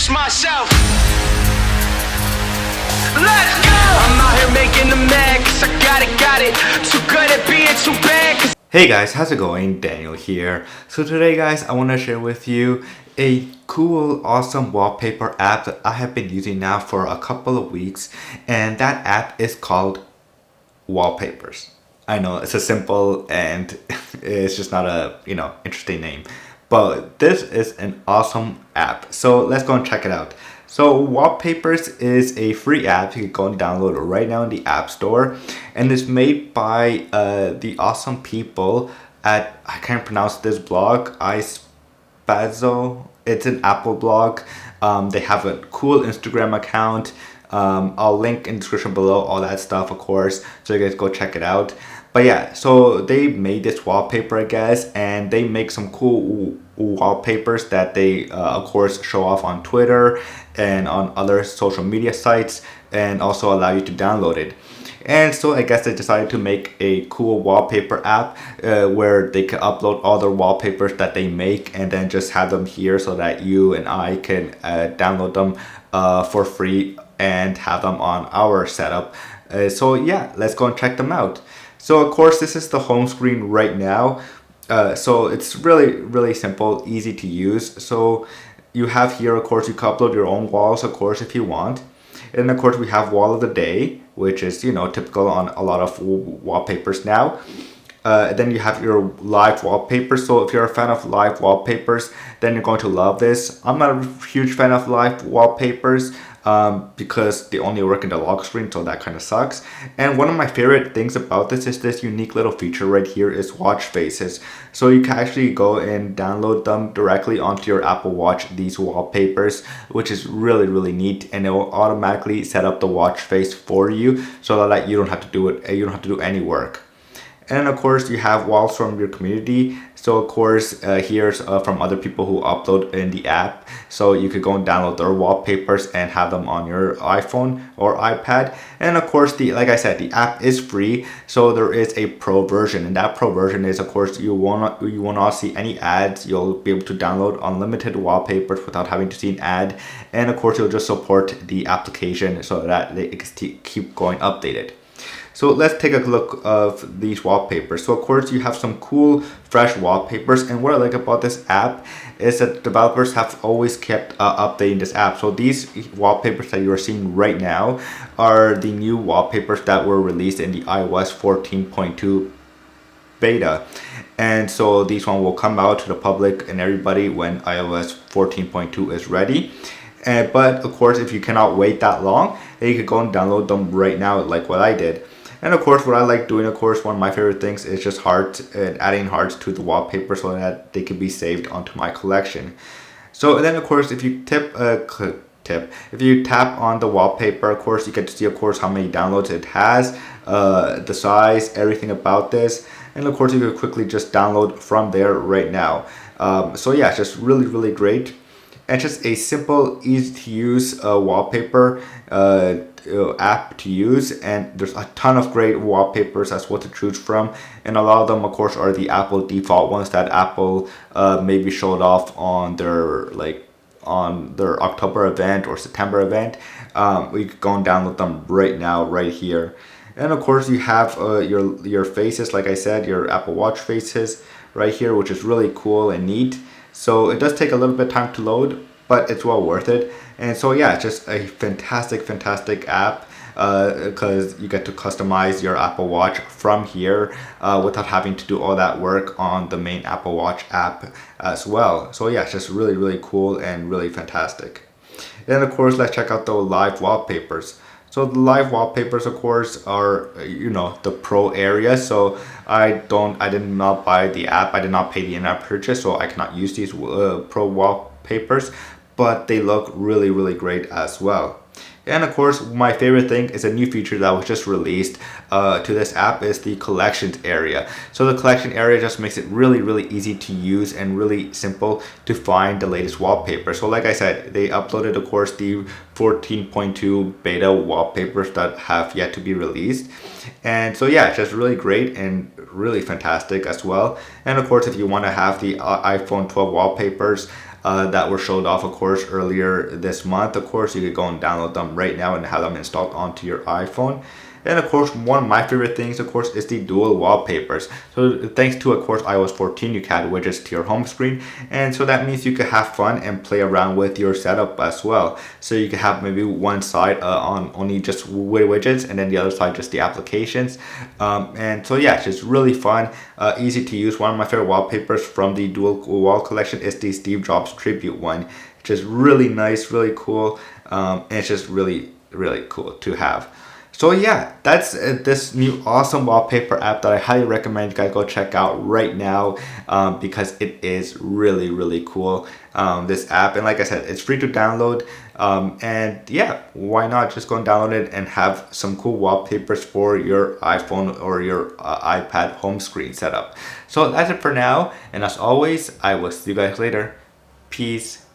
introduce myself. Let's go! I'm out here making them mad, cause I got it. Too good at being too bad, cause Hey guys, how's it going? Daniel here. So today guys, I want to share with you a cool, awesome wallpaper app that I have been using now for a couple of weeks, and that app is called Wallpapers. I know it's a simple and it's just not a, interesting name, but this is an awesome app. So let's go and check it out. So Wallpapers is a free app. You can go and download it right now in the App Store, and it's made by the awesome people at, I can't pronounce this blog, iPhone. It's an Apple blog. They have a cool Instagram account. I'll link in the description below, all that stuff, of course, so you guys go check it out. But yeah, so they made this wallpaper, I guess, and they make some cool wallpapers that they, of course, show off on Twitter and on other social media sites, and also allow you to download it. And so I guess they decided to make a cool wallpaper app where they can upload all the wallpapers that they make and then just have them here so that you and I can download them for free and have them on our setup. So yeah, let's go and check them out. So of course, this is the home screen right now. So it's really simple, easy to use. So you have here, of course, you can upload your own walls, of course, if you want. And of course, we have wall of the day, which is, typical on a lot of wallpapers now. Then you have your live wallpapers. So if you're a fan of live wallpapers, then you're going to love this. I'm not a huge fan of live wallpapers because they only work in the lock screen, so that kind of sucks. And one of my favorite things about this is this unique little feature right here is watch faces. So you can actually go and download them directly onto your Apple Watch, these wallpapers, which is really neat, and it will automatically set up the watch face for you so that you don't have to do it, you don't have to do any work. And of course, you have walls from your community. So of course, here's from other people who upload in the app. So you could go and download their wallpapers and have them on your iPhone or iPad. And of course, like I said, the app is free. So there is a pro version, and that pro version is, of course, you will not see any ads. You'll be able to download unlimited wallpapers without having to see an ad. And of course, you'll just support the application so that it can keep going updated. So let's take a look of these wallpapers. So of course you have some cool fresh wallpapers, and what I like about this app is that developers have always kept updating this app. So these wallpapers that you are seeing right now are the new wallpapers that were released in the iOS 14.2 beta. And so these one will come out to the public and everybody when iOS 14.2 is ready. But of course, if you cannot wait that long, then you can go and download them right now, like what I did. And of course, what I like doing, of course, one of my favorite things is just hearts and adding hearts to the wallpaper so that they can be saved onto my collection. So then, of course, if you if you tap on the wallpaper, of course, you get to see, of course, how many downloads it has, the size, everything about this. And of course, you can quickly just download from there right now. So yeah, it's just really great. And just a simple, easy to use wallpaper app to use, and there's a ton of great wallpapers as well to choose from, and a lot of them, of course, are the Apple default ones that Apple maybe showed off on their October event or September event. We could go and download them right now, right here. And of course, you have your faces, like I said, your Apple Watch faces right here, which is really cool and neat. So it does take a little bit of time to load, but it's well worth it. And so yeah, just a fantastic app because you get to customize your Apple Watch from here without having to do all that work on the main Apple Watch app as well. So yeah, it's just really cool and really fantastic. And of course, let's check out the live wallpapers. So the live wallpapers, of course, are, the pro area. So I did not buy the app. I did not pay the in-app purchase, so I cannot use these pro wallpapers, but they look really great as well. And of course, my favorite thing is a new feature that was just released to this app is the collections area. So the collection area just makes it really easy to use and really simple to find the latest wallpaper. So like I said, they uploaded, of course, the 14.2 beta wallpapers that have yet to be released. And so yeah, it's just really great and really fantastic as well. And of course, if you want to have the iPhone 12 wallpapers, that were showed off, of course, earlier this month. Of course, you could go and download them right now and have them installed onto your iPhone. And of course, one of my favorite things, of course, is the dual wallpapers. So thanks to, of course, iOS 14, you can add widgets to your home screen. And so that means you can have fun and play around with your setup as well. So you can have maybe one side on only just widgets, and then the other side just the applications. And so yeah, it's just really fun, easy to use. One of my favorite wallpapers from the dual wall collection is the Steve Jobs tribute one. It's just really nice, really cool, and it's just really, really cool to have. So yeah, that's this new awesome wallpaper app that I highly recommend you guys go check out right now, because it is really, really cool, this app. And like I said, it's free to download, and yeah, why not just go and download it and have some cool wallpapers for your iPhone or your iPad home screen setup. So that's it for now, and as always, I will see you guys later. Peace.